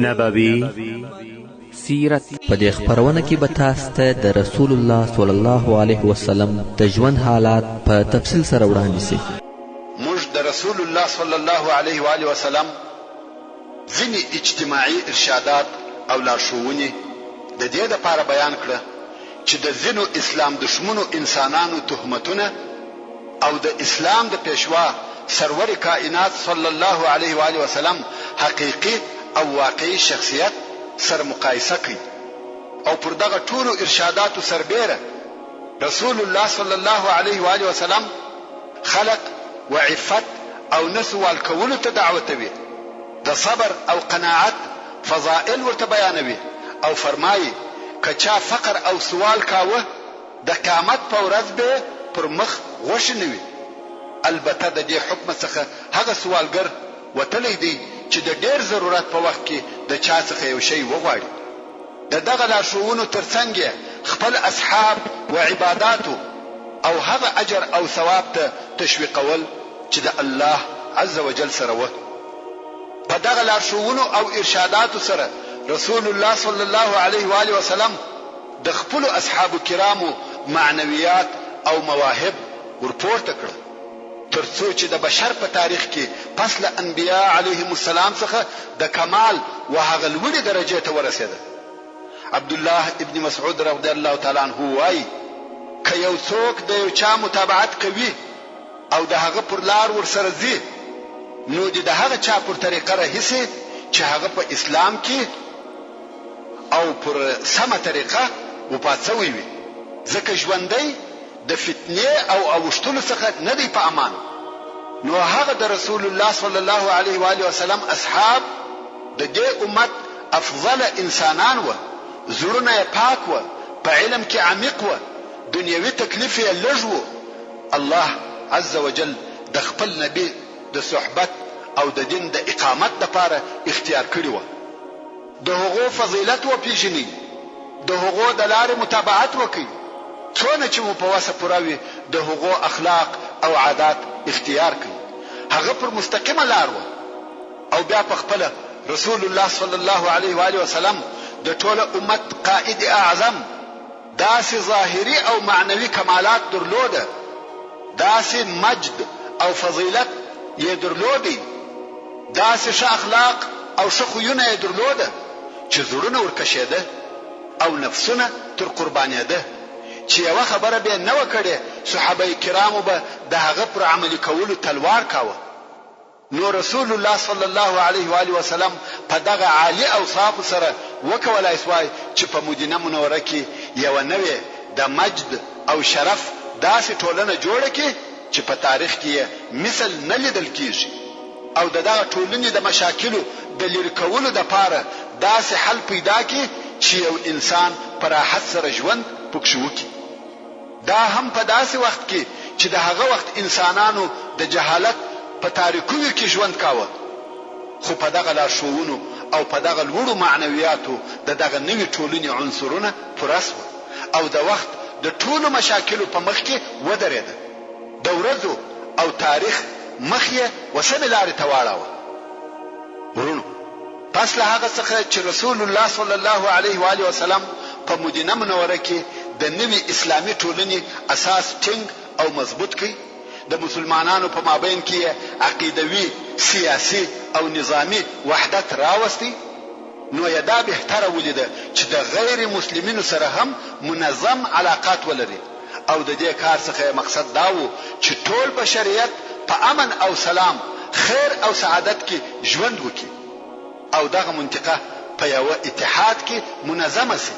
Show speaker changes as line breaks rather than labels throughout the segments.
نبوي
سیرت. په دې خپرونه کې به تاسو ته د رسول الله صلی الله علیه وسلم د ژوند حالات په تفصیل سره وړاندې شي.
موږ د رسول الله صلی الله علیه و آله وسلم ځینې اجتماعي ارشادات او لارښوونې د دې لپاره بیان کړه چې د ځینو اسلام دشمنو انسانانو تهمتونه او د اسلام د پیشوا سرور کائنات صلی الله علیه و آله وسلم حقیقي او واقعي شخصیت سره مقایسه کوي او پر دغه ټولو ارشاداتو سربېره رسول الله صلی الله علیه و آله وسلم خلق وعفت او نسوال کولو ته دعوتوي، د صبر او قناعت فضائل ورته بیانوي او فرمایي کچا فقر او سوال کاوه د قیامت په ورځ به پر مخ غوښ نه وي. البته د دې حکم څخه هغه سوالګر وتلی دی چې د ډېر ضرورت په وخت کې د چا څخه یو شی وغواړي. د دغه لارښوونو ترڅنګ خپل اصحاب و عباداتو او هغه اجر او ثواب ته تشویقول چې د الله عز وجل سره و. په دغه لارښوونو او ارشاداتو سره رسول الله صلی الله علیه و آله وسلم د خپل اصحاب کرامو معنویات او مواهب ورپورته کړ ترڅو چې د بشر په تاریخ کې پس له انبیاء علیهم السلام څخه د کمال و هغه لوړې درجې ته ورسېده. عبد الله ابن مسعود رضی الله تعالی عنہ وايي که یو څوک د یو چا متابعت کوي او د هغه پر لار ورسره ځي نو د هغه چا پر طریقه راهیسي چې هغه په اسلام کې او پر سمه طریقه وپاتوي وي، ځکه ژوندۍ د فتنې او اوشتلو څخه نه دی په امان. نو هغه د رسول الله صلی الله علیه و آله وسلم اصحاب د دې امت افضل انسانان و، زړونه یې پاک و، په علم کې عمیق و، دنیوي تکلیف یې لږ و. الله عز وجل د خپل نبی د صحبت او د دین د اقامت لپاره اختیار کړی و. د هغو فضیلت و پیژني، د هغو د لارې متابعت وکړي، څونه چې مو په وسه پوره وي د هغو اخلاق او عادات اختیار کړي. هغه پر مستقیمه لار و او بیا په خپل رسول الله صلی الله علیه و آله وسلم د ټول امت قائد اعظم داسې ظاهري او معنوي کمالات درلوده، داسې مجد او فضیلت یې درلودي، داسې ښه اخلاق او ښه خویونه یې درلوده چې زړونه ورکشېده او نفسونه تر قربانېده چې یوه خبره به نه وکړي صحابه کرامو به د هغه پر عملي کولو تلوار کاوه. نو رسول الله صلی الله علیه و آله وسلم په دغه عالی اوصاف سره وکولای شوای چې په مدینه منوره کې یو نوې د مجد او شرف داسې ټولنه جوړه کړي چې په تاریخ کې مثل نه لیدل کیږي او دغه ټولنې د مشاکلو د لری کولو لپاره داسې حل پیدا کړي چې یو انسان پر راحت سره ژوند پکښ وکړي. دا هم په داسې وخت کې چې د هغه وخت انسانانو د جهالت په تاریکیو کې ژوند کاوه، خو په دغه لارښوونو او په دغه لوړو معنویاتو د دغه نوې ټولنې عنصرونه پوره سوه او د وخت د ټولو مشاکلو په مخ کې ودرېده. د ورځو او تاریخ مخ یې وسمې لارې ته واړاوه. ورونو، پس له هغه څخه چې رسول الله صلی الله علیه و آله وسلم په مدینه منوره کې د نوې اسلامي ټولنې اساس ټینګ او مضبوط کړي، د مسلمانانو په مابین کې عقیدوي، سیاسي او نظامی وحدت راوستي، نو یې دا بهتره ولیده چې د غیر مسلمینو سره هم منظم علاقات ولري او د دې کار څخه مقصد دا و چې ټول بشریت په امن او سلام، خیر او سعادت کې ژوند وکړي او دغه منطقه په یو اتحاد کې منظمه شي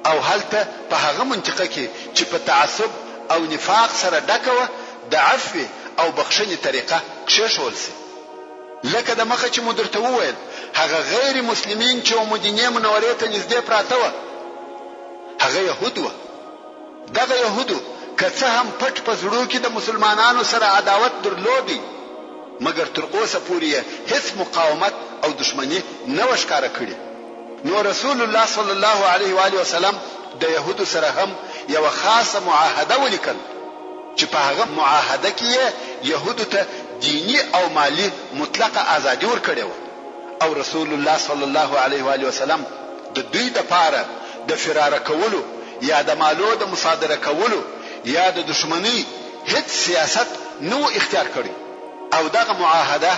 او هلته په هغه منطقه کې چې په تعصب او نفاق سره ډکه وه د عفو او بخښنې طریقه کښېښول شي. لکه د مخه چې مو درته وویل هغه غیر مسلمین چې مدینې منورې ته نږدې پراته وه هغه یهود وه. دغه یهودو که څه هم پټ په زړو کې د مسلمانانو سره عداوت درلودي، مګر تر اوسه پورې هیڅ مقاومت او دشمنی نه و ښکاره کړې. نو رسول الله صلی الله علیه و آله وسلم د یهودو سره هم یو خاصه معاهده ولیکل چې په هغه معاهده کې یهودو ته دینی او مالی مطلقه ازادي ورکړې و او رسول الله صلی الله علیه و آله وسلم د دوی د پاره د فرار کولو یا د مالو د مصادره کولو یا د دشمنی هیڅ سیاست نو اختیار کړی او دغه معاهده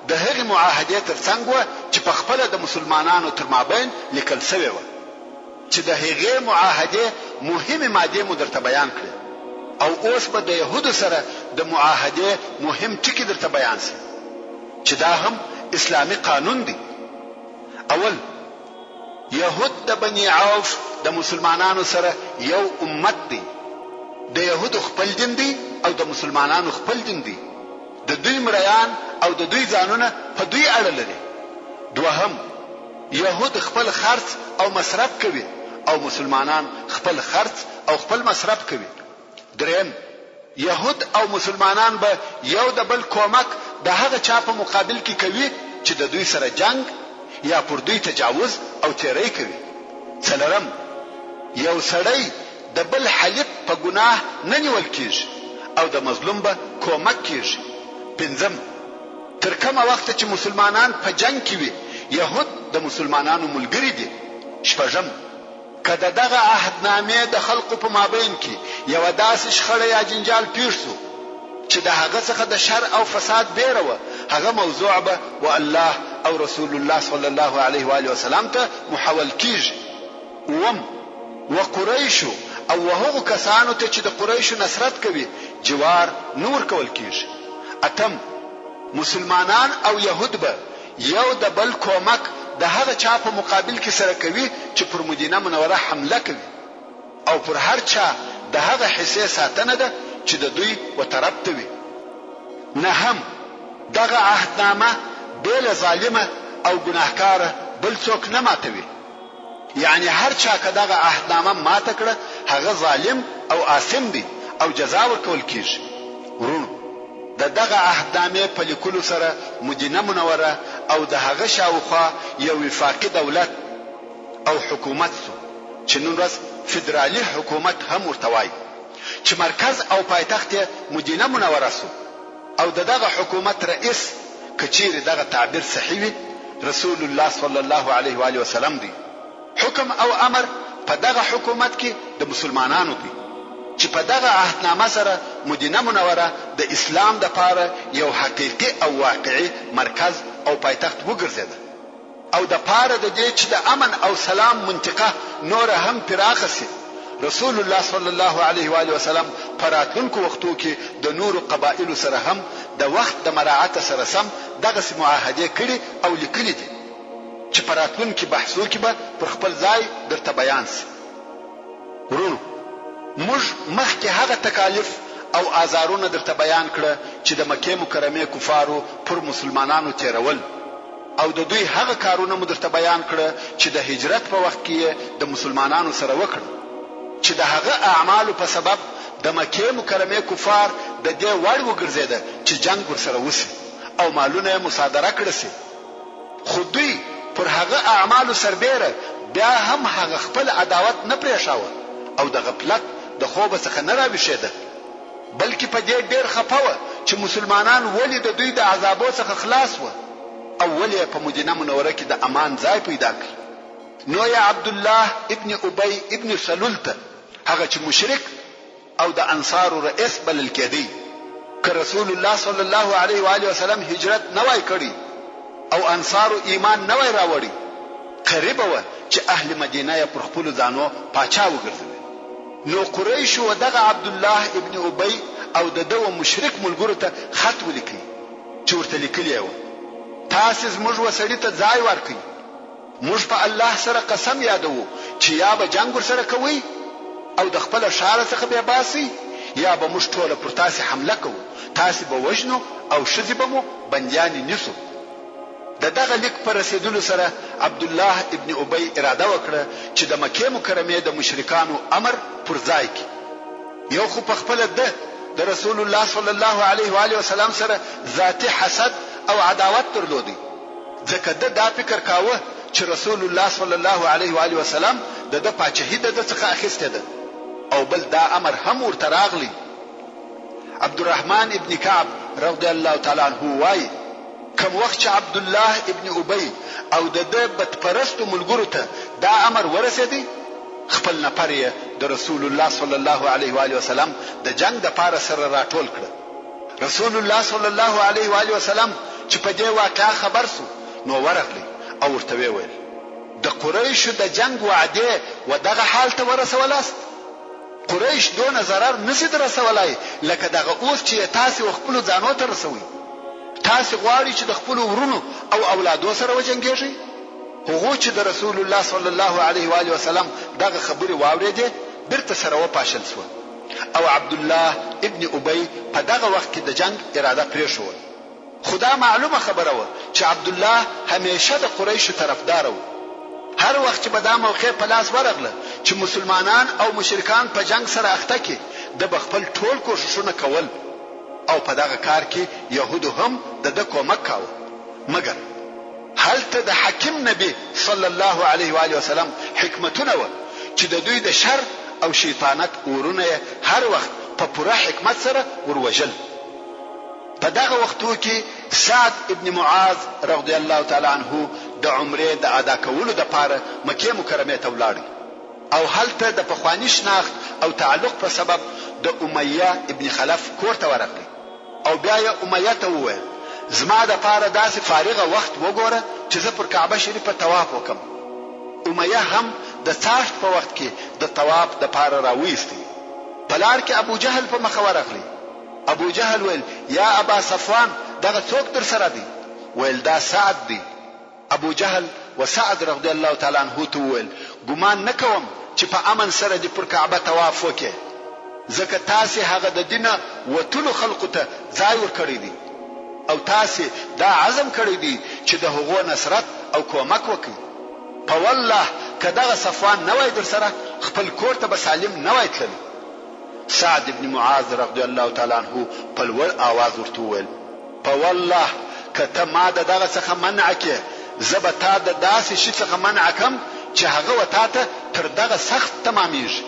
د هغې معاهدې ترڅنګ وه چې په خپله د مسلمانانو تر مابین لیکل سوې وه چې د هغې معاهدې مهمې مادې مو درته بیان کړې او اوس به د یهودو سره د معاهدې مهم ټکي درته بیان سي چې دا هم اسلامي قانون دی. اول، یهود د بني عوف د مسلمانانو سره یو امت دی. د یهودو خپل دین دی او د مسلمانانو خپل دین دی. د دوی مریان او د دوی ځانونه په دوی اړه لري. دوهم، یهود خپل خرڅ او مصرف کوي او مسلمانان خپل خرڅ او خپل مصرف کوي. دریم، یهود او مسلمانان به یو د بل کومک د هغه چا په مقابل کې کوي چې د دوی سره جنگ یا پر دوی تجاوز او تیری کوي. څلورم، یو سړی د بل حلیف په ګناه نه نیول کیږي او د مظلوم به کومک کیږي. پنځم، تر کومه وخت چې مسلمانان په جنگ کې وي یهود د مسلمانانو ملګري دي. شپږم، کله دغه عهدنامې د خلقو په مابین کې یو داسې شخړه یا جنجال پیښ شو چې د هغه څخه د شر او فساد بیره وه، هغه موضوع به و الله او رسول الله صلی الله علیه و آله وسلم ته محول کیږي. اوم، و قریشو او هغو کسانو ته چې د قریشو نصرت کوي جوار نور کول کیږي. اتم، مسلمانان او یهود به یو د بل کومک د هغه چا په مقابل کې سره کوي چې پر مدینه منوره حمله کوي او پر هر چا د هغه حصې ساتنه ده چې د دوی و طرف ته وي. نهم، دغه عهدنامه بېله ظالمه او ګناهکاره بل څوک نه ماتوي. یعنی هر چا که دغه عهدنامه ماته کړه هغه ظالم او آثم دی او جزا ورکول کیږي. ورونو، د دغه عهدنامې په لیکلو سره مدینه منوره او د هغه شاوخوا یو وفاقي دولت او حکومت سو چې نن ورځ فدرالي حکومت هم ورته وایي چې مرکز او پایتخت مدینه منوره سو او دغه حکومت رئیس کچیر دغه تعبیر صحیح وي رسول الله صلی الله علیه و آله وسلم دی. حکم او امر په دغه حکومت کې د مسلمانانو دی چې په دغه عهدنامه سره مدینه منوره د اسلام د پاره یو حقیقي او واقعي مرکز او پایتخت وګرځیده او د پاره د دې چې د امن او سلام منطقه نور هم پراخه شي رسول الله صلی الله علیه و آله وسلم پراتونکو وختو کې د نور قبایل سره هم د وخت د مراعات سره سم دغه معاهده کړي او لیکلي دي چې پراتونکو بحثو کې به پر خپل ځای درته بیان شي. ورونو، موږ مخکې هغه تکالیف او آزارونه درته بیان کړه چې د مکې مکرمه کفارو پر مسلمانانو تیرول او د دوی هغه کارونه مو درته بیان کړه چې د هجرت په وخت کې د مسلمانانو سره وکړ چې د هغه اعمالو په سبب د مکې مکرمه کفار د دې وړ وګرځیده چې جنگ ورسره وشي او مالونه مصادره کړي شي. خو دوی پر هغه اعمالو سربېره بیا هم هغه خپل عداوت نه پرېښاوه او د غفلت د خوب څخه نه راوښېده بلکې په دې ډېر خپه وه چې مسلمانان ولې د دوی د عذابو څخه خلاص وه او ولې په مدینه منوره کې د امان ځای پیدا کړ. نو یا عبد الله ابن ابي ابن سلول ته هغه چې مشرک او د انصارو رئیس بلل کېدی که رسول الله صلی الله علیه و آله وسلم هجرت نه وای کړی او انصارو ایمان نه وای راوړی قریب و چې اهل مدینه یې پر خپل ځانو پاچا وګرځوي. نو قریش و دغه عبد الله ابن ابي او دغه مشرک ملګرو ته خط ولیکي چې ورته لیکلی و تاسو زموږ وسړی ته ځای ورکړئ موږ په الله سره قسم یادو چې یا به جنگ سره کوي او د خپل شار څخه به باسي یا به موږ ټول پر تاسو حمله کوو تاسو به وژنو او شذ به مو بنديان نیسو. دغه لیک پر رسیدلو سره عبد الله ابن ابي اراده وکړه چې د مکه مکرمه د مشرکانو امر پر ځای کړي. یو خو په خپل د رسول الله صلی الله علیه و آله وسلم سره ذاتی حسد او عداوت درلودي ځکه دا فکر کاوه چې رسول الله صلی الله علیه و آله وسلم د پاچاهي د څخه اخیسته ده او بل دا امر هم ورته راغلی. عبد الرحمن ابن كعب رضی الله تعالی عنه وایي کوم وخت چې عبد الله ابن ابي او د بدپرستو ملګرو ته دا امر ورسېدی خپل نفر یې د رسول الله صلی الله علیه و آله وسلم د جنگ د پاره سره راټول کړ رسول الله صلی الله علیه و آله وسلم چې په دې واقعه خبر سو نو ورغلی او ورته ویل د قریشو د جنگ وعده و دغه حال ته ورسولاست قریش دون ضرر نشي رسولای لکه دغه اوس چې تاسو خپل ځانو ته رسوي تاسو غواړئ چې د خپل ورونو او اولادو سره وجنګیږئ هغه چې د رسول الله صلی الله علیه و آله وسلم دغه خبره واورېده برته سره و پاشل شو او عبد الله ابن ابي په دغه وخت کې د جنگ اراده پرې شو خدا معلومه خبره و چې عبد الله همیشه د قریشو طرفدار و هر وخت چې به دا موقع په لاس ورغله چې مسلمانان او مشرکان په جنگ سره اخته کې د خپل ټول کوششونه کول او په دغه کار کې يهودو هم د کومک کاوه مګر هلته د حکیم نبی صلی الله علیه و آله وسلم حکمتونه و چې د دوی د شر او شیطانت ورونه هر وخت په پوره حکمت سره وروجل په دغه وختو کې سعد ابن معاذ رضی الله تعالی عنه د عمره د ادا کولو د پاره مکه مکرمه ته ولاړ او هلته د پخوانی شناخت او تعلق په سبب د امیه ابن خلف کور ته ورغلی او بیا یې امیه ته وویل زما د پاره داسې فارغه وخت وګوره چې زه پر کعبه شریفه طواف وکم امیه هم د څاشت په وخت کې د طواف د پاره راوېستی بلار کې ابو جهل په مخ ورغلی ابو جهل ویل یا ابا صفوان دغه څوک در سره دی ویل دا سعد دی ابو جهل وسعد رضی الله تعالی عنہ تو ویل ګمان نکوم چې په امن سره د پر کعبه طواف وکې ځکه تاسو هغه د دینه وټول خلقو ته ځای ور کړی دی او تاسو دا عزم کړی دی چې د هغو نصرت او کومک وکړي په والله کداغه صفوان نه وای در سره خپل کور ته به سالم نه وای تللی سعد ابن معاذ رضی الله تعالی عنہ په لوړ आवाज ورته وویل په والله کته ما دغه څخه منع کې زبتا د داسې شي څخه منع کم چې هغه وتا ته تر دغه سخت تمامېږي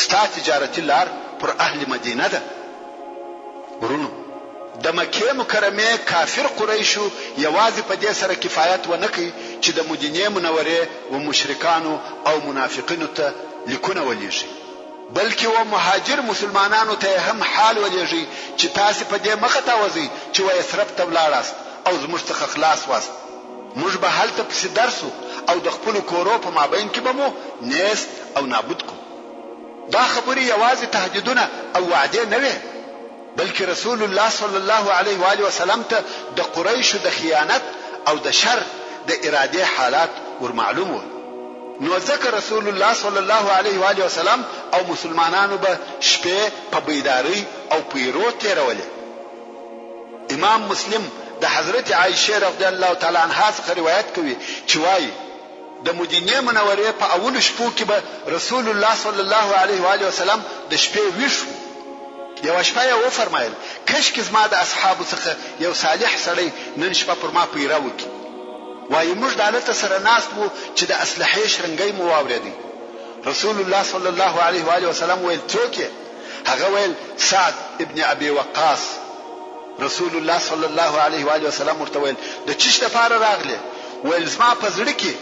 ستا تجارتي لار پر اهل مدینه ده ورونو د مکه مکرمه کافر قریشو یوازې په دې سره کفایت ونه کوي چې د مدینه منوره او مشرکانو او منافقینو ته لیکونه ولېږي بلکې و مهاجر مسلمانانو ته هم حال ولېږي چې تاسو په دې مخه تاوځي چې وای سرب ته ولاړاست او زموږ څخه خلاص واست موږ به هلته پسې درسو او د خپل کورو په مابین کې به مو نیست او نابود کو دا خبري یوازې تهدیدونه او وعده نه وي بلکې رسول الله صلی الله علیه و آله وسلم ته د قریشو د خیانت او د شر د اراده حالات ور معلوم و نو ذکر رسول الله صلی الله علیه و آله وسلم او مسلمانانو به شپه په بیداری او پیرو تیرولې امام مسلم د حضرت عائشه رضی الله تعالی عنها څخه روایت کوي چې وايي د مدینه منوره په اول شپو کې به رسول الله صلی الله علیه و آله وسلم د شپې ویښ یو شپه یې و فرمایل کشک زما د اصحابو څخه یو صالح سړی نن شپه پر ما پیرا وکي وای موږ د حالت سره ناست وو چې د اسلحې شرنګي مو واورېدی رسول الله صلی الله علیه و آله وسلم ویل څوک هغه ویل سعد ابن ابي وقاص رسول الله صلی الله علیه و آله وسلم ورته ویل د چشت لپاره راغله ویل زما په زړه کې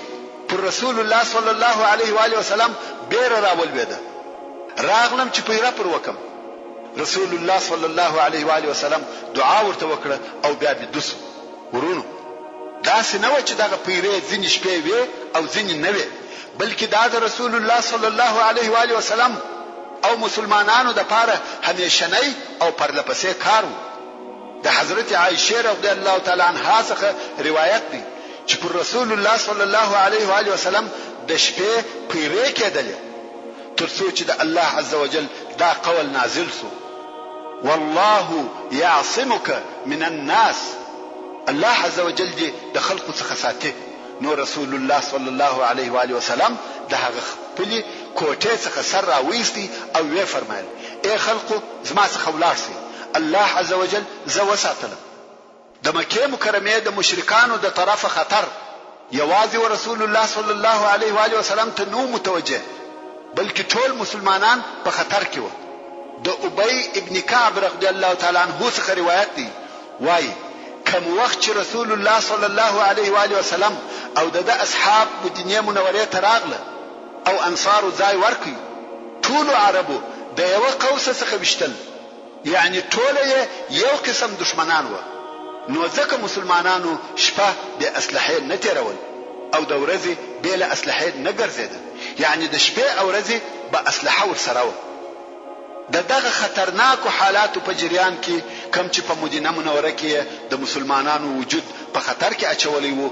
پر رسول الله صلی الله علیه و آله وسلم بیر راول وېده راغلم چې پیرا پر وکم رسول الله صلی الله علیه و آله وسلم دعا ورته وکړه او بیا د دوس ورونو دا څنګه چې دغه پیرې ځینې شپې وي او ځینې نه وي بلکې دا د رسول الله صلی الله علیه و آله وسلم او مسلمانانو د پاره همیشنی او پرلپسې کار وو د حضرت عائشه رضی الله تعالی عنها څخه روایت دی چې پر رسول الله صلی الله علیه و آله وسلم د شپې پیرې کېدلې ترڅو چې د الله عز وجل دا قول نازل سو والله يعصمك من الناس الله عز وجل دې د خلقو څخه ساتي نو رسول الله صلی الله علیه و آله وسلم د هغه خپل کوټه څخه سر راوېستي او وی فرمایل اے خلقو زما څخه ولاړ سي الله عز وجل زو وساتله د مکه مکرمه د مشرکانو د طرفه خطر یوازې رسول الله صلی الله علیه و آله وسلم ته نو متوجه بلکې ټول مسلمانان په خطر کې وو د ابي ابن كعب رضی الله تعالی عنہ څخه روایت دی وایي کوم وخت چې رسول الله صلی الله علیه و آله وسلم او د اصحاب مدینه منورې ته راغله او انصارو ځای ورکړي ټول عربو د یو قوس څخه وشتل یعنی ټول یو قسم دشمنان و نو ځکه مسلمانانو شپه د اسلحې نه تیرول او د ورځې بل اسلحې نه ګرځیدل یعنی د شپې او ورځې به اسلحه ورسره و دغه خطرناکو حالاتو په جریان کې کم چې په مدینه منوره کې د مسلمانانو وجود په خطر کې اچولی وو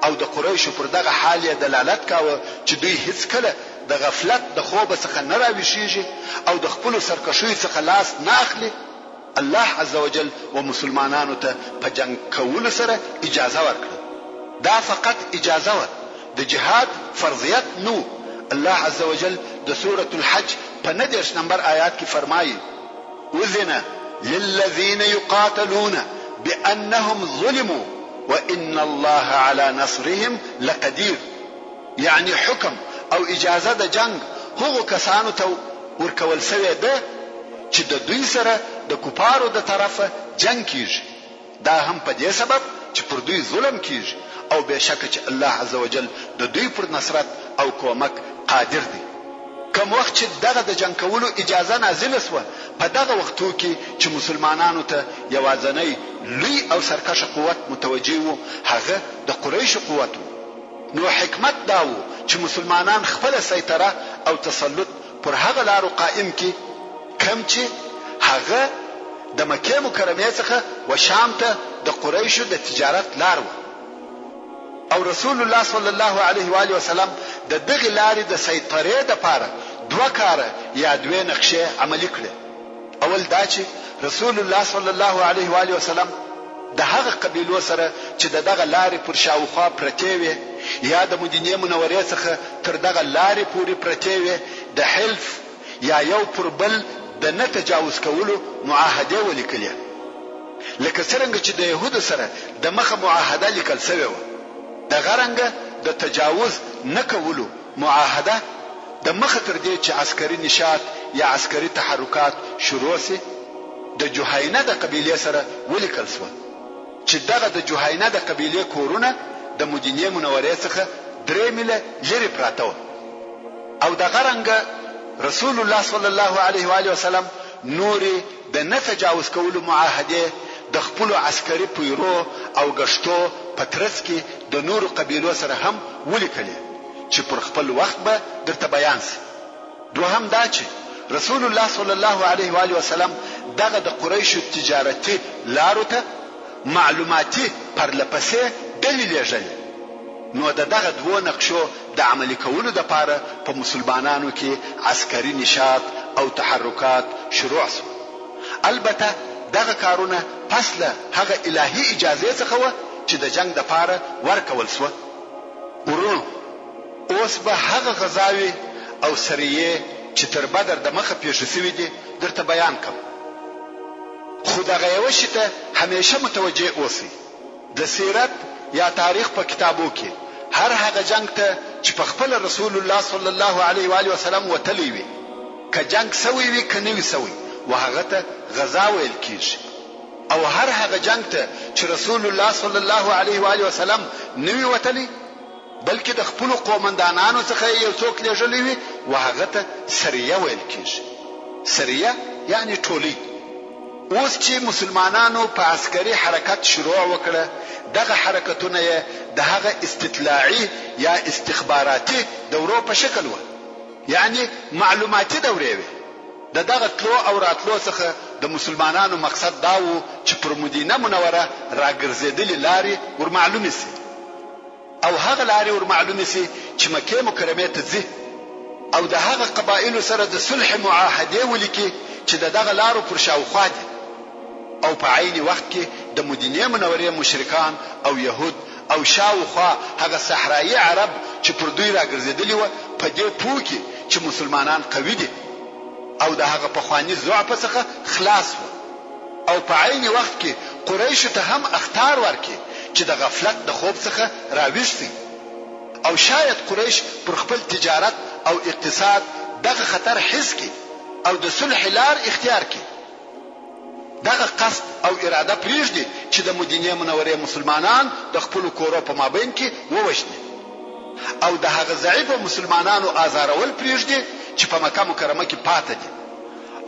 او د قریشو پر دغه حال یې دلالت کاوه چې دوی هیڅ کله د غفلت د خوب څخه نه راویښیږي او د خپل سرکشي څخه لاس نه اخلي الله عزوجل و مسلمانانو ته په جنگ کولو سره اجازه ورکړه دا فقط اجازه و د جهاد فرضیت نو الله عزوجل د سوره الحج په 19 نمبر آیات کې فرمایي وذن للذین یقاتلون بانهم ظلموا وان الله على نصرهم لقدير یعنی حکم او اجازه د جنگ هغو کسانو ته ورکول شوی ده چې د دوی سره د کفارو د طرفه جنگ کیږي دا هم په دې سبب چې پر دوی ظلم کیږي او بهشکه چې الله عزوجل د دوی پر نصرت او کومک قادر دی کوم وخت چې دغه د جنگ کولو اجازه نازله شوه په دغه وختو کې چې مسلمانانو ته یوازنی لوی او سرکشه قوت متوجه وو هغه د قریش قوت نو حکمت دا وو چې مسلمانان خپل سیطره او تسلط پر هغه لارو قائم کی کم چې هغه د مکه مکرمه څخه و شام ته د قریشو د تجارت لار وو او رسول الله صلی الله علیه و آله وسلم د دغه لارې د سیطرې لپاره دوه کاره یا دوه نقشې عملي کړې اول دا چې رسول الله صلی الله علیه و آله وسلم د هغه قبیلو سره چې دغه لارې پر شاوخوا پرته وي یا د مدینه منورې څخه تر دغه لارې پورې پرته وي د حلف یا یو پر بل د نه تجاوز کولو معاهده ولیکلې لکه څنګه چې د يهودو سره د مخه معاهده لیکل شوی و د غرنګ د تجاوز نه کولو معاهده د مخه تر دې چې عسکري نشاط یا عسکري تحرکات شروع سي د جوهینه د قبیله سره ولیکل شو چې دغه د جوهینه د قبیله کورونه د مدینه منورې څخه 3 میله لري پراته و او د غرنګ رسول الله صلی الله علیه و آله وسلم نوري د نه تجاوز کولو معاهده د خپل عسکري پیرو او غشتو پترس کې د نورو قبیلو سره هم ولیکلې چې پر خپل وخت به درته بیان سي دوهم دا چې رسول الله صلی الله علیه و آله وسلم دغه د قریشو تجارتي لارو ته معلوماتي پرلپسې دلیل لري نو دغه دوه نقشو د عملي کولو لپاره په مسلمانانو کې عسکري نشاط او تحرکات شروع شو البته دغه کارونه پس له هغه الهي اجازه څخه و چې د جنگ لپاره ورکول شو ورونو اوس به هغه غزاوي او سریه چې تر بدر د مخه پیښ شوې دي درته بیان کوم خو دغه یو شی ته همیشه متوجه اوسئ د سیرت یا تاریخ په کتابو کې هر هغه جنگ ته چې په خپل رسول الله صلی الله علیه و آله وسلم وتلی وي که جنگ سوی وي که نه وي سوی وهغه ته غزا ویل کیږي او هر هغه جنگ ته چې رسول الله صلی الله علیه و آله وسلم نوی وتلی بلکې د خپل قومندانانو څخه یو څوک لږلی وي وهغه ته سریه ویل کیږي سریه یعنی ټولی اوس چې مسلمانانو په عسکري حرکت شروع وکړه دغه حرکتونه د هغه استطلاعي یا استخباراتي دورو په شکل و یعنی معلوماتي دورې وي دغه تلو او راتلو څخه د مسلمانانو مقصد دا و چې پر مدینه منوره راګرځېدلې لارې ورمعلومې سي او هغه لارې ورمعلومې سي چې مکه مکرمه ته ځي او د هغه قبایلو سره د صلح معاهده ولیکي چې دغه لارو پر شاوخوا دي او په عین وخت کې د مدینه منورې مشرکان او يهود او شاوخوا هغه صحرایي عرب چې پر دوی راګرځېدلي و په دې پوه کې چې مسلمانان قوي دي او د هغه په خواني ضعف څخه خلاص و او په عین وخت کې قریش ته هم اختار ورکړي چې د غفلت د خوب څخه راويستي او شاید قریش پر خپل تجارت او اقتصاد دغه خطر حس کړي او د صلح لار اختیار کړي دغه قصد او اراده پریږدي چې د مدینې منورې مسلمانان د خپل کورو په مابین کې ووژني او د هغه ضعیف مسلمانانو آزارول پریږدي چې په مکه مکرمه کې پاتې دي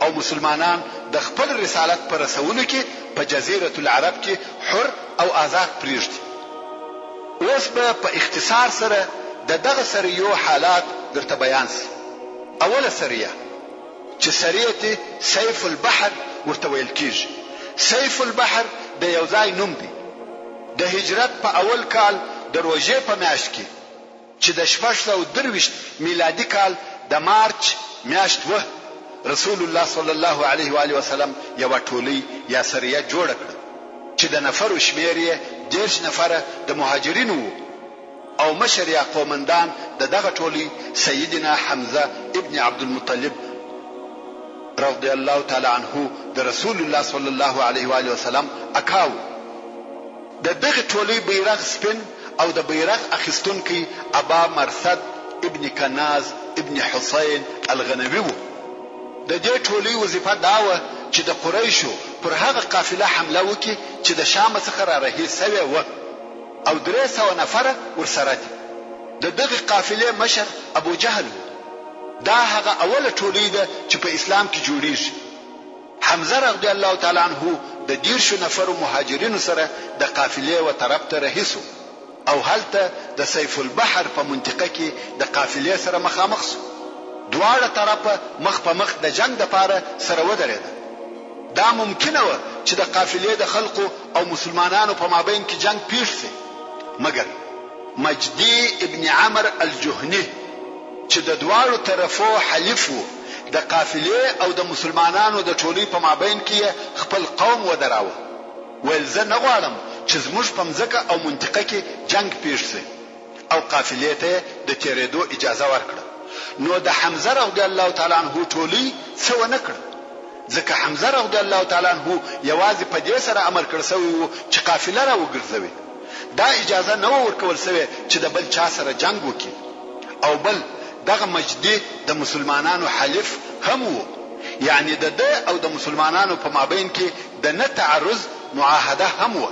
او مسلمانان د خپل رسالت پر رسولو کې په جزیره العرب کې حر او آزاد پریږدي. اوس په اختصار سره دغه سریو حالات درته بیان سي. اوله سریه چې سریه سیف البحر ورته ویل کیږي. سیف البحر د یو ځای نوم دی. د هجرت په اول کال د روژې په میاشت کې چې د 623 میلادي کال د مارچ میاشت و، رسول الله صلی الله علیه و آله وسلم یو ټولۍ یا سریه جوړ کړه چې د نفرو شمیر یې 10 نفره د مهاجرینو او مشر یا قومندان دغه ټولۍ سیدنا حمزه ابن عبد المطلب رضی الله تعالی عنه د رسول الله صلی الله علیه و آله وسلم اکاو. دغه ټولۍ بیرغ سپین او د بیرغ اخیستونکي ابا مرثد ابن کناز ابن حسین الغنوی وو. د دې ټولۍ وظیفه دا و چې د قریشو پر هغه قافله حمله وکړي چې د شام څخه را رهي سوی و او 300 نفره ورسره دي. دغه قافله مشر ابو جهل دا هغه اوله ټولۍ ده چې په اسلام کې جوړیږي. حمزه رضی الله تعالی عنه د 10 نفرو مهاجرینو سره د قافلې و طرف ته رهیسو او هلته د سیف البحر په منطقه کې د قافلې سره مخامخ شو. دواړه طرفه مخ په مخ د جنگ لپاره سره ودرېدل. دا ممکنه و چې د قافلې د خلقو او مسلمانانو په مابین کې جنگ پیښ شي، مګر مجدي ابن عمر الجهني چې د دواړو طرفو حلیف وو د قافلې او د مسلمانانو د ټولۍ په مابین کې خپل قوم ودراوه. ویل زه نه غواړم چې زموږ په مځکه او منطقه کې جنگ پیښ شي او قافلې ته د تیرېدو اجازه ورکړه. نو د حمزه رضی الله تعالی عنه ټولۍ څه ونه کړ، ځکه حمزه رضی الله تعالی عنه یوازې په دې سره امر کړ سوی وو چې قافله را وګرځوي. دا اجازه نه ورکول سوی چې د بل چا سره جنگ وکړي. او بل دغه مجدي د مسلمانانو حلیف هم وو، یعنی د ده او د مسلمانانو په مابین کې د نه تعرض معاهده هم وو.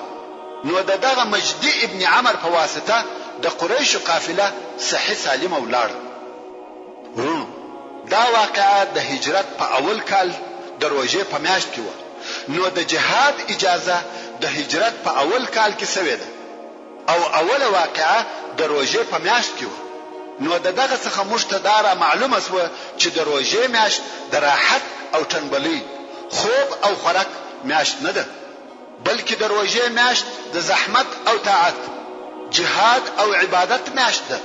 نو دغه مجدي ابن عمر په واسطه د قریش قافله صحیح سالم ولاړ. ورونو دا واقعه د هجرت په اول کال د روژې په میاشت کې و. نو د جهاد اجازه د هجرت په اول کال کې شوې ده او اوله واقعه د روژې په میاشت کې و. نو دغه څخه مشتداره معلومه شوه چې د روژې میاشت د راحت او تنبلي، خوب او خوراک میاشت نه ده، بلکې د روژې میاشت د زحمت او طاعت، جهاد او عبادت میاشت ده.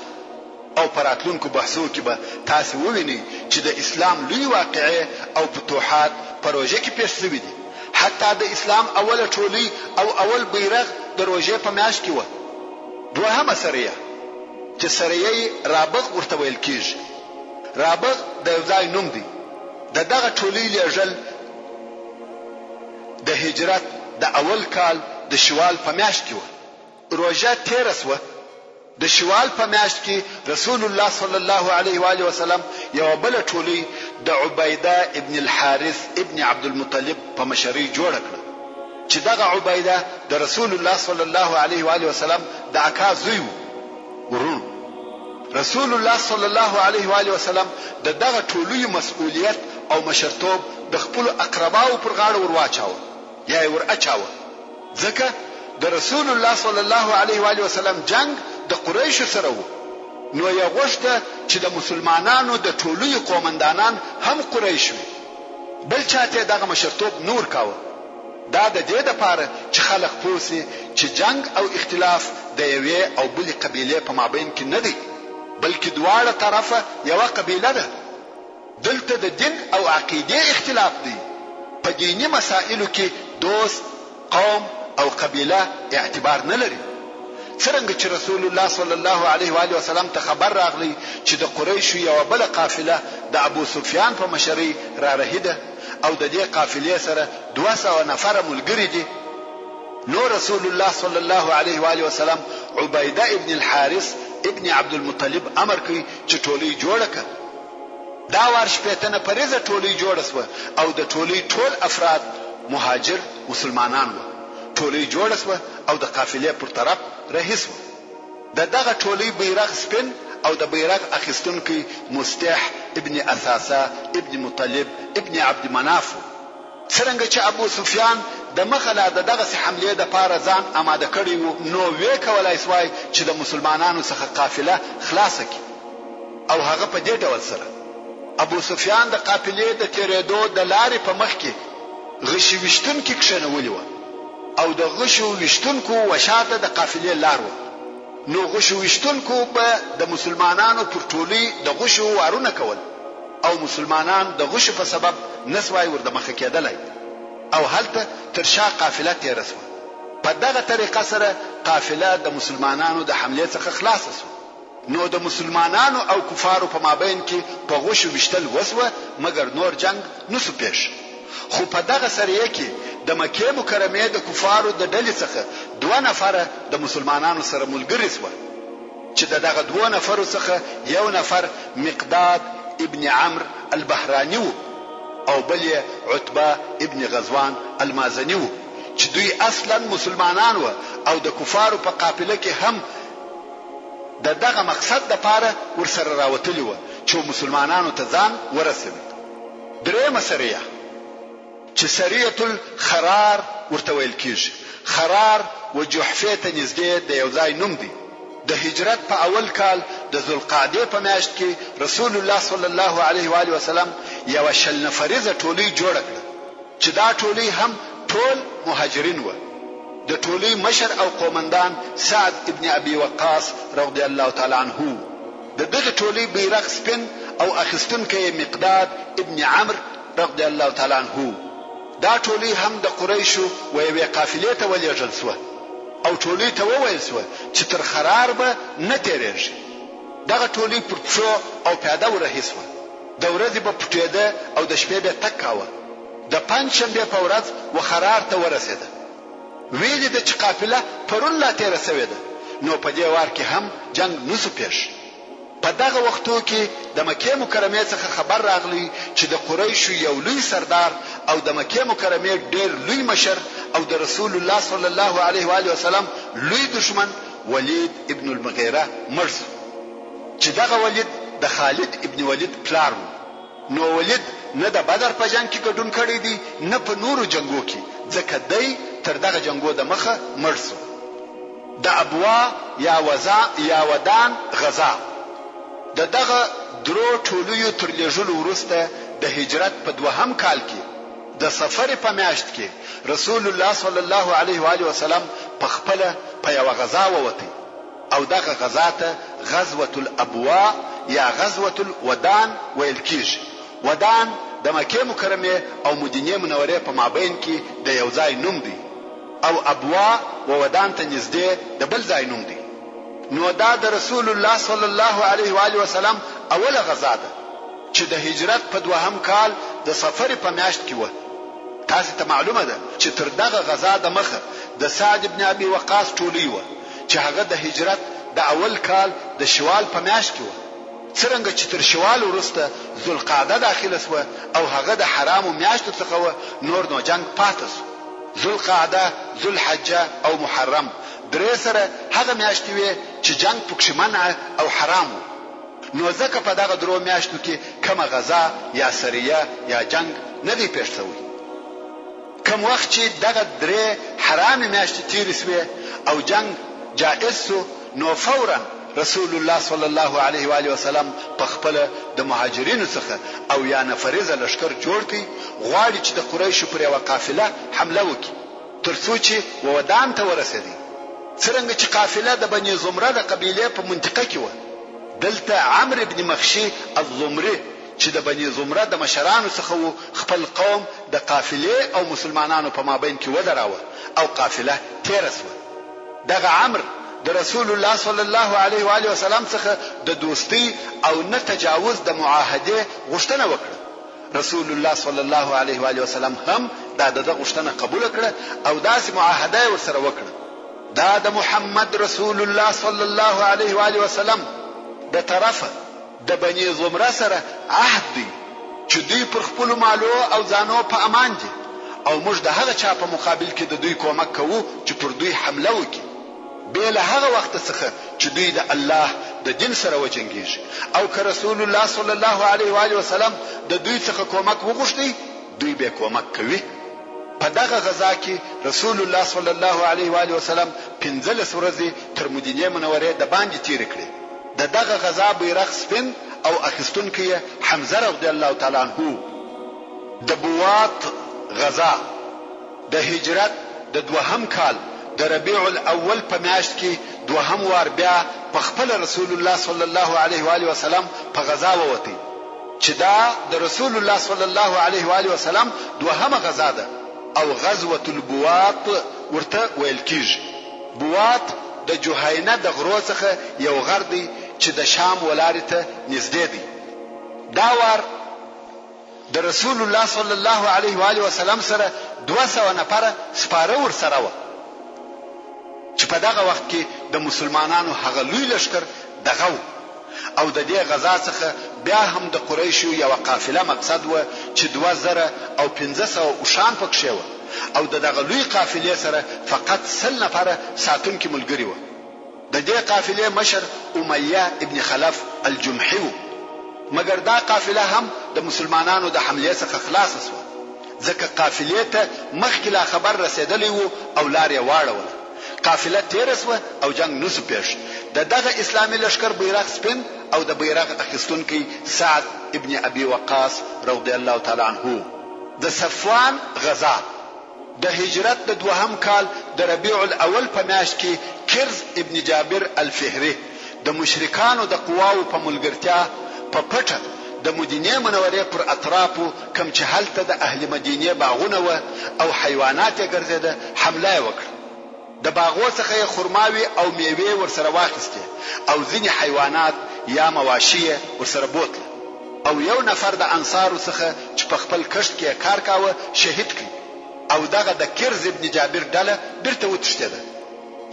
او پراتلونکو بحثو کې به تاسو ووینئ چې د اسلام لوی واقعې او فتوحات په روژې کې پیښ شوي دي. حتی د اسلام اوله ټولۍ او اول بیرغ د روژې په میاشت کې و. دوهمه سریه چې سریه رابغ ورته ویل کیږي. رابغ د یو ځای نوم دی. دغه ټولۍ لیږل د هجرت د اول کال د شوال په میاشت کې و. روژه تیره سوه. د شوال په میاشت کې رسول الله صلی الله علیه و آله وسلم یو بل ټولۍ د عبیده ابن الحارث ابن عبد المطلب په مشرۍ جوړ کړه چې دغه عبیده د رسول الله صلی الله علیه و آله وسلم د اکا زوی و. ورونو رسول الله صلی الله علیه و آله وسلم دغه ټولۍ مسؤلیت او مشرتوب د خپل اقرباو پر غاړه ورواچاوه یا ور اچاوه، ځکه د رسول الله صلی الله علیه و آله وسلم جنگ د قریش سره وو. نو یې غوښته چې د مسلمانانو د ټولۍ قومندانان هم قریش وي، بل چاته دغه مشرتوب نور کاوه. دا د دې لپاره چې خلک پوسي چې جنگ او اختلاف د یوې او بلې قبیلې په مابین کې نه دی، بلکې دواړه طرفه یو قبیله ده. دلته د دین او عقیده اختلاف دی. په دینی مسائلو کې دوست، قوم او قبیله اعتبار نه لري. څرنګه چې رسول الله صلی الله علیه و آله وسلم ته خبر راغلی چې د قریش یو بل قافله د ابو سفیان په مشرۍ را رهیده او د دې قافلې سره 200 نفر ملګری دي، نو رسول الله صلی الله علیه و آله وسلم عبیده ابن الحارث ابن عبد المطلب امر کوي چې ټولۍ جوړه کړه. دا ورشپېتنه پریزه ټولۍ جوړه شوه او د ټولۍ ټول افراد مهاجر مسلمانان وو. ټولۍ جوړه شوه او د قافلې پر طرف رهي شوه. دغه ټولۍ بیرغ سپین او د بیرغ اخیستونکی مستح ابن اثاثه ابن مطلب ابن عبد مناف. څرنګه چې ابو سفیان د مخله دغه حمله د پاره ځان آماده کړی وو، نو وی کولای سوای چې د مسلمانانو څخه قافله خلاص کړي. او هغه په دې ډول سره ابو سفیان د قافلې د تیرېدو د لارې په مخ کې غشي وشتونکو کښنولې و او د غشو وشتونکو وشاته د قافلې لار و. نو غشو وشتونکو به د مسلمانانو پر ټولي د غشو وارونه کول او مسلمانان د غشو په سبب نسوای ورته مخ کېدلای او هلته تر شا قافله تیر شوه. په دغه طریقه سره قافله د مسلمانانو د حمله څخه خلاص شوه. نو د مسلمانانو او کفارو په مابین کې په غشو وشتل وسوه، مګر نور جنگ نسو پیښ. خو په دغه سریه کې د مکه مکرمه د کفارو د ډلې څخه 2 نفر د مسلمانانو سره ملګری شو، چې دغه 2 نفر څخه یو نفر مقداد ابن عمرو البحراني وو او بل یې عتبه ابن غزوان المازني وو، چې دوی اصلا مسلمانان وو او د کفارو په قافله کې هم دغه مقصد د پاره ورسره راوتلی وو چې مسلمانانو ته ځان ورسوي. درېمه سریه چې سریه الخرار ورته ویل کیږي. خرار و جحفه ته نږدې د یو ځای نوم دی. د هجرت په اول کال د ذوالقعده په میاشت کې رسول الله صلی الله علیه و آله وسلم یو شل نفریزه ټولۍ جوړ کړه، چې دا ټولۍ هم ټول مهاجرین و. د ټولۍ مشر او قومندان سعد ابن ابي وقاص رضی الله تعالی عنه. دغه ټولۍ بیرغ سپین او اخیستونکی مقداد ابن عمرو رضی الله تعالی عنه. دا ټولۍ هم د قریشو و یوې قافلې ته ولېږل شوه او ټولۍ ته وویل شوه چې تر خرار به نه تیریږي. دغه ټولۍ پر پښو او پیاده ورهي شوه. د ورځې به پټېده او د شپې به تګ کاوه. د پنجشنبې په ورځ و خرار ته ورسېده. ویلې د چې قافله پرون لا تیره شوې ده، نو په دې وار کې هم جنگ نسو پیښ. په دغه وختو کې د مکه مکرمه څخه خبر راغلی چې د قریشو یو لوی سردار او د مکه مکرمه ډېر لوی مشر او د رسول الله صلی الله علیه و آله وسلم لوی دشمن ولید ابن المغیره مرز، چې دغه ولید د خالد ابن ولید پلار و. نو ولید نه د بدر په جنگ کې ګډون کړی دی نه په نورو جنگو کې، ځکه دی تر دغه جنگو د مخه مړ شو. د ابوا یا ودان غزا دغه درو ټولو تر لېږلو وروسته د هجرت په 2م کال کې د سفر په میاشت کې رسول الله صلی الله علیه و آله وسلم په خپل په یو غزا ووتی او دغه غزا ته غزوه الابوا یا غزوه الودان ویل کیږي. ودان د مکه مکرمه او مدینه منوره په مابین کې د یو ځای نوم دی او ابوا و ودان ته نږدې د بل ځای نوم دی. نو دا د رسول الله صلی الله علیه و آله وسلم اوله غزا ده چې د هجرت په 2م کال د سفر په میاشت کې و. تاسو ته معلومه ده چې تر دغه غزا د مخه د سعد ابن ابي وقاص ټولۍ و چې هغه د هجرت د اول کال د شوال په میاشت کې و. څرنګه چې تر شوال وروسته ذوالقعده داخله شو او هغه د حرامو میاشتو څخه و، نور نو جنگ پاتې شو. ذوالقعده، ذوالحجه او محرم درې سره هغه میاشتې وې چې جنگ پکې منع او حرام و. نو ځکه په دغه درو میاشتو کې کومه غزا یا سریه یا جنگ نه دی پیښ شوی. کوم وخت چې دغه درې حرام میاشتې تیر شوې او جنگ جائز شو، نو فورا رسول الله صلی الله علیه و آله وسلم په خپل د مهاجرینو څخه او یا نفریزه لشکر جوړ کړي، غواړي چې د قریشو پر یو قافله حمله وکړي ترڅو چې ودان ته ورسېږي. څرنګه چې قافله د بني زمره د قبیله په منطقه کې و، دلته عمرو ابن مخشي الزمري چې د بني زمره د مشرانو څخه و، خپل قوم د قافله او مسلمانانو په مابین کې ودراوه او قافله تیر شوه. دغه عمرو د رسول الله صلی الله علیه و آله وسلم څخه د دوستی او نه تجاوز د معاهده غوښتنه وکړه. رسول الله صلی الله علیه و آله وسلم هم دغه غوښتنه قبول کړه او داسې معاهده ورسره وکړه. دا د محمد رسول الله صلی الله علیه و آله وسلم د طرفه د بني زمره سره عهد دی چې دوی پر خپل مالو او ځانو په امان دي او موږ د هغه چا په مقابل کې د دوی کومک کوو چې پر دوی حمله وکړي به له هغه وخت څخه چې دوی د الله د دین سره وجنګیږي او که رسول الله صلی الله علیه و آله وسلم د دوی څخه کومک وغوښتي دوی به کومک کوي په دغه غزا کې رسول الله صلی الله علیه و آله وسلم 15 ورځې تر مدینه منورې د باندې تیر کړې دغه غزا بیرغ سپین او اخیستونکي حمزه رضی الله تعالی عنہ د بوات غزا د هجرت د دوهم کال د ربيع الاول په میاشت کې دوهم وار بیا په خپل رسول الله صلی الله علیه و آله وسلم په غزا ووتی چې دا د رسول الله صلی الله علیه و آله وسلم دوهمه غزا ده او غزوه البوات ورته ویل کیږي بوات د جوهینه د غرو څخه یو غر دی چې د شام ولارې ته نږدې دی دا وار د رسول الله صلی الله علیه و آله وسلم سره 200 نفر سپاره ور سره و چې په دغه وخت کې د مسلمانانو هغه لوی لشکر دغه او د دې غزا څخه بیا هم د قریشو یو قافله مقصد و چې 2500 اوشان پکښې و او دغه لوی قافلې سره فقط 100 نفر ساتونکي ملګری و د دې قافلې مشر امیه ابن خلف الجمحي و مګر دا قافله هم د مسلمانانو د حمله څخه خلاص شوه ځکه قافلې ته مخکې لا خبر رسیدلی وو او لار یې واړوله قافله تیر شوه او جنگ نسو پیښ دغه اسلامي لشکر بیرغ سپین او د بیرغ اخیستونکي سعد ابن ابي وقاص رضی الله تعالی عنہ د صفوان غزا د هجرت د دوهم کال د ربيع الاول په میاشت کې کرز ابن جابر الفهري د مشرکانو د قواو په ملګرتیا په پټه د مدینه منورې پر اطرافو کم چې هلته د اهل مدینه باغونه و او حیوانات یې ګرځیده حمله وکړه د باغو څخه خرماوي او میوه ورسره واخیسته او ځینې حیوانات یا مواشي ورسره بوتله او یو نفر د انصارو څخه چې په خپل کشت کې کار کاوه شهید کړي او دغه د کرز ابن جابر ډله بیرته وتښتېده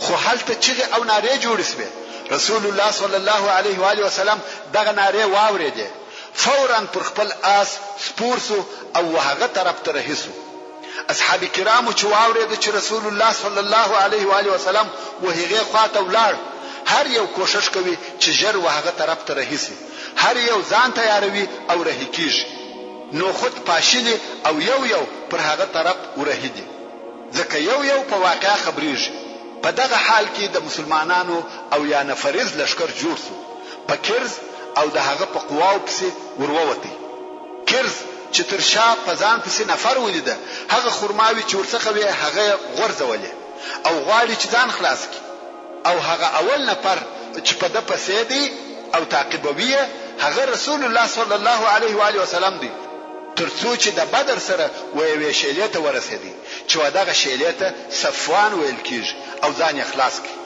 خو هلته چې او ناره جوړ شوه رسول الله صلی الله علیه و آله وسلم دغه ناره واورېده فورا پر خپل آس سپورسو او هغه طرف ته رهیسو اصحاب کرامو چې واورېده چې رسول الله صلی الله علیه و آله وسلم وهغه خواته ولاړ هر یو کوشش کوي چې ژر وهغه طرف ته رهیسي هر یو ځان تیاروي او رهي کیږي نو خود پاشلی او یو پر هغه طرف ورهیدي ځکه یو په واقعا خبرېږي په دغه حال کې د مسلمانانو او یا نفریز لشکر جوړ شو په کرز او د هغه په قواو پسې ورووتی کرز چې تر شا په ځان پسې نفر ولیده هغه خرماوي چې ورڅخه وي هغه غورځولې او غواړي چې ځان خلاص کړي او هغه اول نفر چې په د پسې دی او تعقیبوي هغه رسول الله صلی الله علیه و آله وسلم دی ترڅو چې د بدر سره وې شیلې ته ورسېدي چې دغه شیلې ته صفوان ویل کیږي او ځان یې خلاص کړي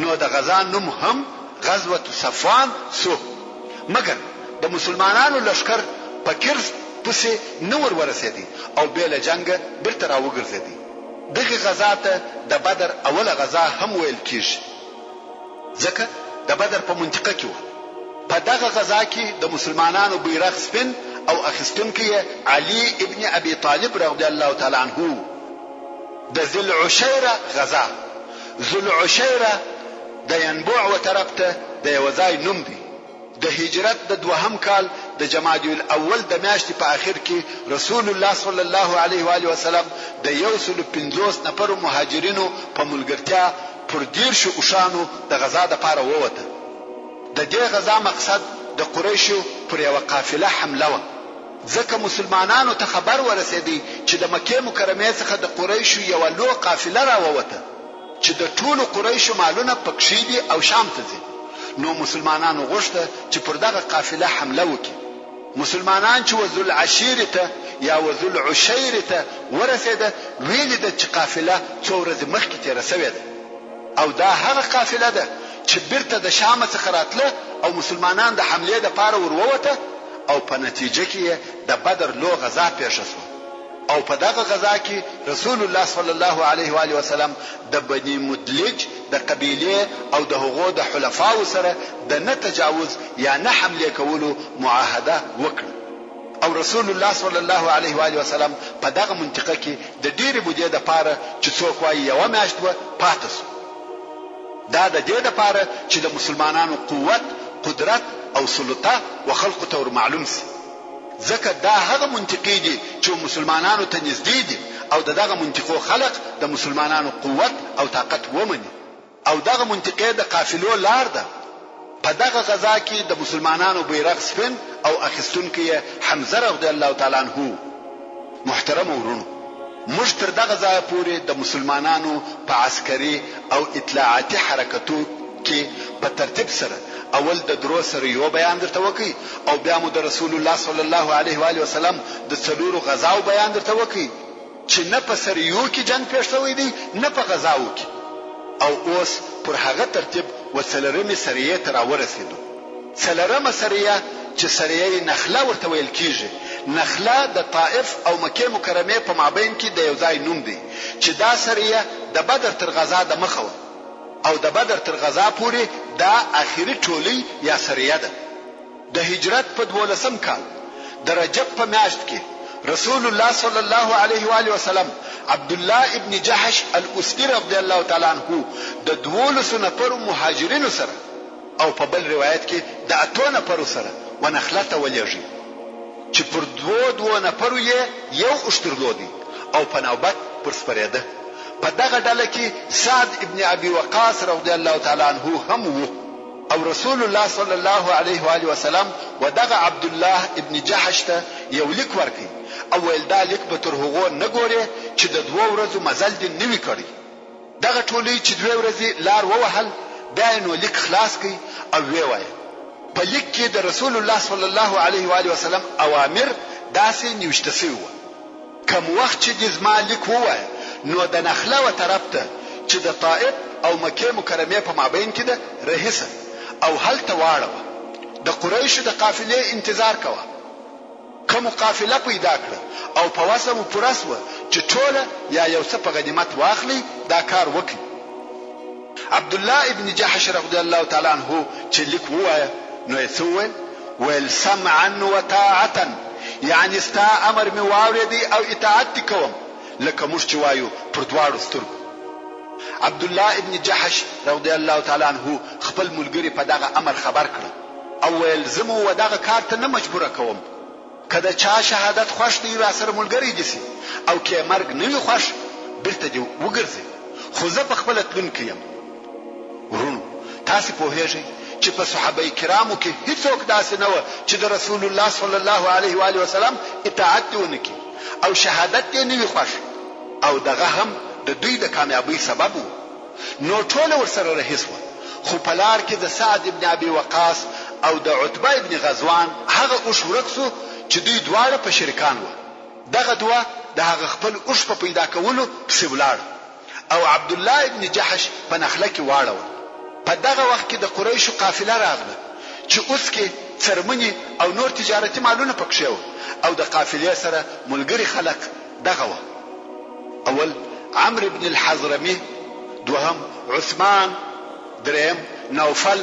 نو د غزا نوم هم غزوه صفوان سو مګر د مسلمانانو لشکر په کرز پسې نور ورسېدي او بیل جنگ بیرته راوګرځېدي دغه غزا ته د بدر اوله غزا هم ویل کیږي ځکه د بدر په منطقه کې و په دغه غزا کې د مسلمانانو بیرغ سپین او اخیستونکي علي ابن ابي طالب رضی الله تعالی عنہ د ذل عشيره غزا ذل عشيره د ينبوع و طرف ته د یوځای نوم دی د هجرت د دوهم کال د جمادی الاول د میاشتې په اخر کې رسول الله صلی الله علیه و آله وسلم د 150 نفر مهاجرینو په ملګرتیا پر 10 اوشانو د غزا د پاره ووته د دې غزا مقصد د قریشو پر یو قافله حمله و ځکه مسلمانانو ته خبر ورسېدی چې د مکه مکرمه څخه د قریشو یو لوی قافله راووته چې د ټولو قریشو مالونه پکښې دي او شام ته ځي نو مسلمانانو غوښته چې پر دغه قافله حمله وکړي مسلمانان چې وذل عشیرته یا وذل عشیرته ورسېده ویل د چې قافله څو ورځې مخکې تیر شوې ده او دا هغه قافله ده چې بیرته د شام څخه راتله او مسلمانان د حمله لپاره وروته او په نتیجه کې د بدر لو غزا پیښ شوه او په دغه غزا کې رسول الله صلی الله علیه و آله وسلم د بنی مدلج د قبیله او د هغو د حلفاو سره د نه تجاوز یا نه حمله کولو معاهده وکړه او رسول الله صلی الله علیه و آله وسلم په دغه منطقه کې د ډېرې مودې دپاره چې څوک وایي یوه میاشت به پاته سو. دا د دې دپاره چې د مسلمانانو قوت، قدرت او سلطه و خلقو ته ور معلوم سي. ځکه دا هغه منطقې دي چې مسلمانانو ته نږدې دي او دغه منطقو خلق د مسلمانانو قوت او طاقت ومني او دغه منطقې د قافلو لار ده. په دغه غزا کې د مسلمانانو بیرغ سپین او اخیستونکی حمزه رضی الله تعالی عنہ. محترم ورونو، موږ تر دغه ځایه پورې د مسلمانانو په عسکري او اطلاعاتي حرکتو کې په ترتیب سره اول د درو سره یو بیان درته وکي او بیا مو د رسول الله صلی الله علیه و آله وسلم د څلورو غزاو بیان درته وکي چې نه په سریو کې جنگ پیښ شوی دی نه په غزاو کې. او اوس پر هغه ترتیب وسلرمه سریه تر ورسېدو. سلرمه سریه چې سریه نخله ورته ویل کیږي. نخله د طائف او مکه مکرمه په مابین کې د یو ځای نوم دی چې دا سریه د بدر تر غزا د مخه او د بدر تر غزا پورې دا اخیری ټولی یا سریه ده. د هجرت په 12 کال د رجب په میاشت کې رسول الله صلی الله علیه و آله وسلم عبد الله ابن جحش الاسدی رضی الله تعالی عنہ د 12 نفر مهاجرینو سره او په بل روایت کې د 8 نفر سره ونخلته ولېږي چې پر 2 نفر یې یو اشترلودي او په نوبت پر سپریده. په دغه ډله کې سعد ابن ابي وقاص رضی الله تعالی عنہ هم وو او رسول الله صلی الله علیه و آله وسلم ودغه عبد الله ابن جحش ته یو لیک ورکړي او ویل دا لیک به تر هغو نه ګوري چې د 2 ورځو مزل دې نوي کړی. دغه ټولي چې 2 ورځې لار ووهل بیا نو لیک خلاص کړي او وی وایي په لیک کې د رسول الله صلی الله علیه و آله وسلم اوامر داسې نیوشته شوی و. کوم وخت چې د زما لیک ووایي نو د نخله و طرف ته چې د طائف او مکه مکرمه په مابین کې ده رهسه او هلته واړه د قریش د قافلې انتظار کوه. کوم قافله پیدا کړه او په وسمو پرسوه چې ټوله یا یو څه په غنیمت واخلي دا کار وکړي. عبد الله ابن جحش رضی الله تعالی عنہ چې لیک ووایه نو یې څه ویل سمعا وطاعتا یعنی ستا امر می واورېدی او اطاعت کوم لکه موږ چې وایو پر دواړو سترګو. عبد الله ابن جحش رضی الله تعالی عنہ خپل ملګری په دغه امر خبر کړ او ویل زمو و دغه کار ته نه مجبور کوم. کله چا شهادت خوښ دی را سره ملګری دي او کې مرګ نه وي خوښ بیرته دی وګرځي. خو زه په خپل تلون کې یم. ورونو تاسو په هیڅ چې په صحابه کرامو کې هیڅوک داسې نه و چې د رسول الله صلی الله علیه و آله وسلم اطاعت ونکړي او شهادت یې نه وي خوښ او دغه هم د دوی د کامیابی سبب وو. نو ټول ورسره رهیس و. خو په لار کې د سعد ابن ابي وقاص او د عتبه ابن غزوان هغه اوښ ورکسو چې دوی دواړه په شریکان و. دغه دوه د هغه خپل اوښ په پیدا کولو پسې ولاړ او عبد الله ابن جحش په نخله کې واړول. په دغه وخت کې د قریشو قافله راغله چې اوس کې څرمنې او نور تجارتي مالونه پکښې وو او د قافلې سره ملګری خلک دغه و. اول عمرو بن الحضرمي، دوهم عثمان، درهم نوفل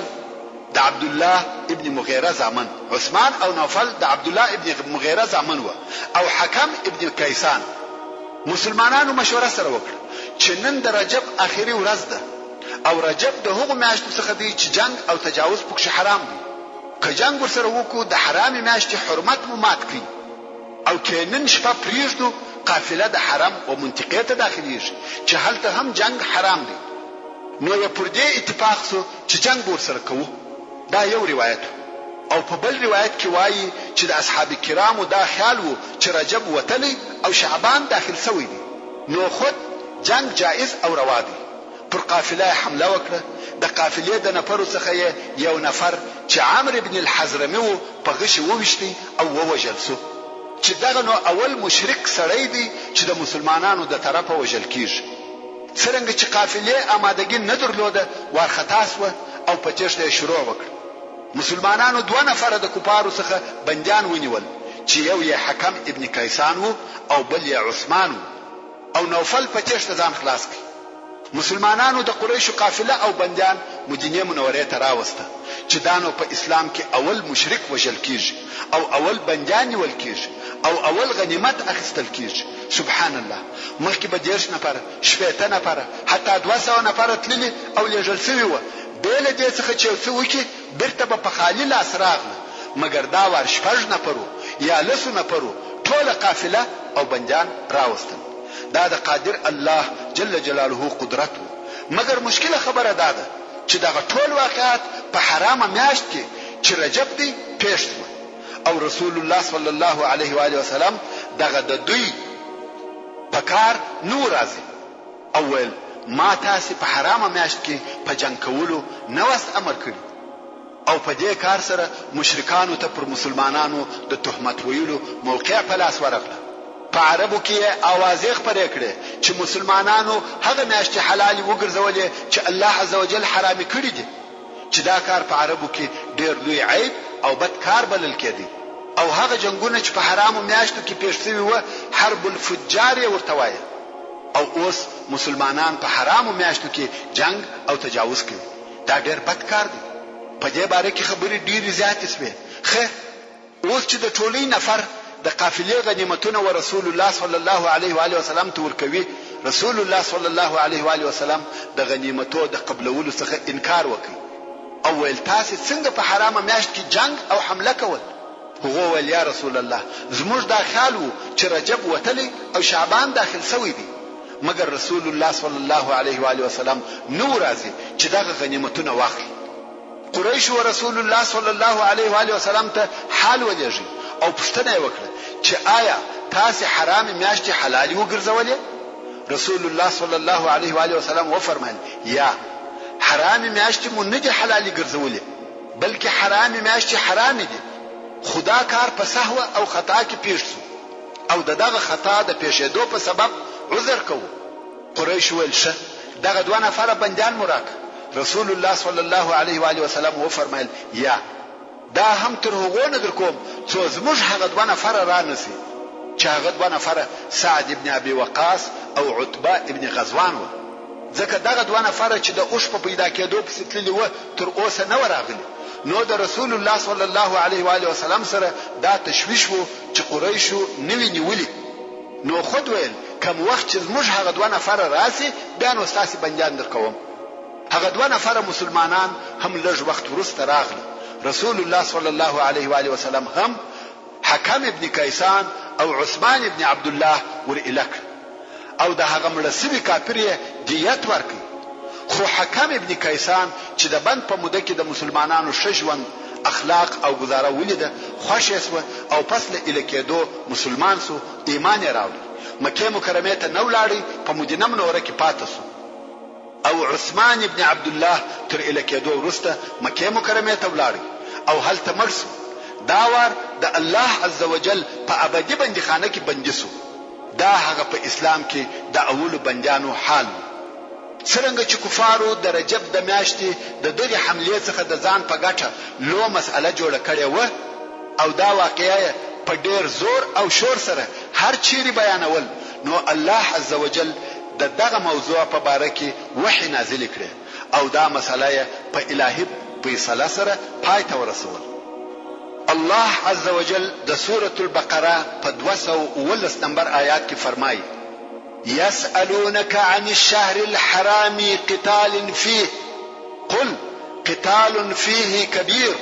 د عبد الله ابن مغیره زامن. عثمان او نوفل د عبد الله ابن مغیره زامن و او حکم ابن کیسان. مسلمانانو مشوره سره وکړه چې نن د رجب اخیری ورځ ده او رجب د هغو میاشتو څخه دی چې جنگ او تجاوز پکښې حرام دی. که جنگ ورسره وکړو د حرامې میاشتې حرمت مو مات کړي او که نن شپه پرېږدو قافله د حرم و منطقې ته داخليږي چې هلته هم جنگ حرام دی. نو یې پر دې اتفاق سو چې جنگ ورسره کوو. دا یو روایت او په بل روایت کې وایي چې د اصحاب کرامو دا خیال وو چې رجب وتلی او شعبان داخل شوی دی نو خود جنگ جائز او روا دی. پر قافله حمله وکړه. د قافلې د نفرو څخه یو نفر چې عمرو بن الحضرمي وو په غشي وویشتي او ووژل سو چې دغه نو اول مشرک سړی دی چې د مسلمانانو د طرفه وژل کیږي. څرنګه چې قافلې آمادګي نه درلوده وارخطا سوه او په تېښته شروع وکړه. مسلمانانو 2 نفر د کفارو څخه بندیان ونیول چې یو یې حکم ابن کیسان وو او بل یې عثمان وو او نوفل په تېښته ځان خلاص کړ. مسلمانانو د قریشو قافله او بندیان مدینه منورې ته راوسته چې دا نو په اسلام کې اول مشرک وژل کیږي او اول بندیان نیول کیږي او اول غنیمت اخیستل کیږي. سبحان الله. مخکې به 10 نفر، 20 نفر، حتی 200 نفر تللي او لېږل شوي وو. بې له دې څخه چې یو څه وکړي بیرته به په خالي لاس راغله. مګر دا وار 6 نفرو یا 10 نفرو ټوله قافله او بندیان راوستل. دا د قادر الله جل جلاله قدرت وو. مګر مشکله خبره ده چې دا ټول واقعات په حرامه میاشت کې چې رجب دی پیښ شو او رسول الله صلی الله علیه و آله وسلم دغه د دوی پکار نور راځي اول ما تاسو په حرامه میاشت کې په جنگ کولو نو امر کړی او په دې کار سره مشرکانو ته پر مسلمانانو د تهمت ویلو موقع په لاس ورغله. په عربو کې اوازې خپرې کړې چې مسلمانانو هغه میاشتې حلال وګرځولې چې الله عزوجل حرام کړی دي، چې دا کار په عربو کې ډېر لوی عیب او بد کار بلل کېدی. او هغه جنگونه چې په حرامو میاشتو کې پیښ شوي وو حرب الفجار ورته وایي. او اوس مسلمانان په حرامو میاشتو کې جنگ او تجاوز کوي. دا ډېر بد کار دی. په دې باره کې خبرې ډېرې زیاتې شوې. خیر اوس چې د ټولۍ نفر د قافلې غنیمتونه و رسول الله صلی الله علیه و آله وسلم ته ورکوي، رسول الله صلی الله علیه و آله وسلم د غنیمتو د قبلولو څخه انکار وکړي او ویل تاسو څنګه په حرامه میاشت کې جنگ او حمله کول؟ هغه ویل یا رسول الله زموږ دا خیال وو چې رجب وتلی او شعبان داخل شوی دی. مګر رسول الله صلی الله علیه و آله وسلم نو راځي چې دغه غنیمتونه واخلي. قریش و رسول الله صلی الله علیه و آله وسلم ته حال ولېږي او پوښتنه یې وکړه چې آیا تاسو حرام میاشتې حلال وګرځولې؟ رسول الله صلی الله علیه و آله وسلم وفرمایل یا حرام میاشتې مونږ نه دي حلال ګرځولې بلکې حرام میاشتې حرام دي. خدا کار په سهو او خطا کې پیښ شو او دغه خطا د پیښېدو په سبب عذر کوو. قریش ویل شه دغه 2 نفر بندیان مراک. رسول الله صلی الله علیه و آله وسلم وفرمایل یا دا هم تر هغه نه در کوم څو زموږ هغه 2 نفر را نسی چې هغه 2 نفر سعد ابن ابي وقاص او عتبه ابن غزوان و. ځکه دغه 2 نفر چې د اوش په پیدا کېدو په ستللی و تر اوسه نه راغلي. نو د رسول الله صلی الله علیه و آله وسلم سره دا تشویش وو چې قریشو نوی نیولي. نو خود ویل کوم وخت چې زموږ هغه 2 نفر راسي بیا نو تاسو بندیان درکوم. هغه 2 نفر مسلمانان هم لږ وخت وروسته راغلي. رسول الله صلی الله علیه و آله وسلم هم حکم ابن کیسان او عثمان ابن عبد الله ور الک او د هغه ملسبي کافر دیت ورکړي. خو حکم ابن کیسان چې د بند په موده کې د مسلمانانو شجون اخلاق او گزاره ولیده خوښ شو او پس له الکېدو مسلمان سو ایمان راوړ. مکه مکرمه ته نو لاړی په مدینه منوره کې پاتې سو او عثمان ابن عبد الله تر الکېدو ورسته مکه مکرمه ته ولاړی او هلته مرسو. دا وار د الله عزوجل په ابدي بندخانه کې بندیسو. دا هغه په اسلام کې د اولو بندیانو حال. څنګه چې کفارو د رجب د میاشتې د دغه حمله څخه د ځان په ګټه لو مسأله جوړه کړې و او دا واقعیا په ډیر زور او شور سره هر چیرې بیانول، نو الله عزوجل دغه موضوع په باره کې وحی نازل کړي او دا مسأله په الهي فیصله سره پای ته ورسول. الله عزوجل د سوره البقره په 219 نمبر آیات کې فرمایي يسألونك عن الشهر الحرام قتال فيه قل قتال فيه كبير.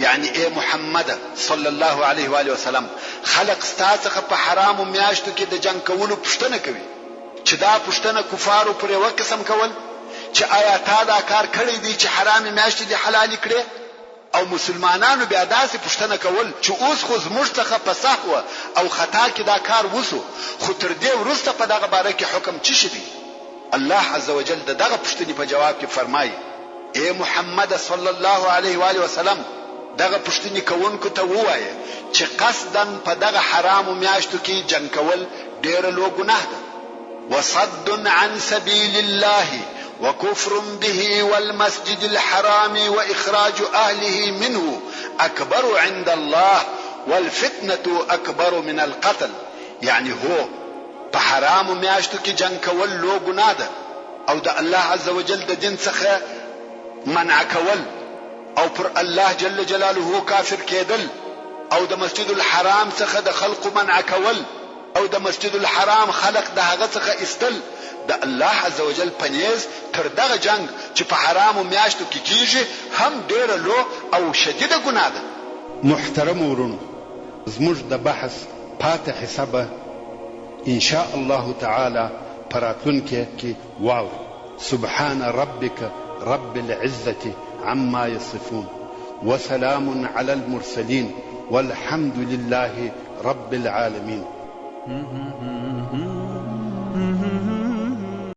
يعني اے محمد صلی الله علیه و آله وسلم خلق ستاسو په حرام میاشتو کې د جنگ کولو پښتنه کوي چې دا پښتنه کفارو پر یو قسم کول چې آیا تا دا کار کړی دی چې حرام میاشتې دی حلال کړي او مسلمانانو بیا داسې پښتنه کول چې اوس خو زموږ څخه په سهو او خطا کې دا کار وسو خو تر دې وروسته په دغه باره کې حکم چی شي. الله عزوجل دغه پښتنې په جواب کې فرمایي اے محمد صلی الله علیه و آله وسلم دغه پښتنې کوونکو ته ووایه چې قصدن په دغه حرام میاشتو کې جنگ کول ډېر لوی ګناه ده. وصد عن سبيل الله وكفر به والمسجد الحرام وإخراج أهله منه أكبر عند الله والفتنة أكبر من القتل. يعني هو په حرام میاشتو کې جنگ کول لوی ګناه ده او د الله عزوجل د دین څخه منع کول او پر الله جل جلاله کافر کېدل او د مسجد الحرام څخه د خلق منع کول او د مسجد الحرام خلق د هغه څخه استل د الله عزوجل پنيز تر دغه جنگ چې په حرامو میاشتو کې کیږي هم ډېر لو او شدیده ګناه ده.
محترم ورونو، زموږ د بحث پاتې حسابه ان شاء الله تعالی پراتونکي کې واورو. سبحان ربك رب العزة عما يصفون وسلام على المرسلين والحمد لله رب العالمين.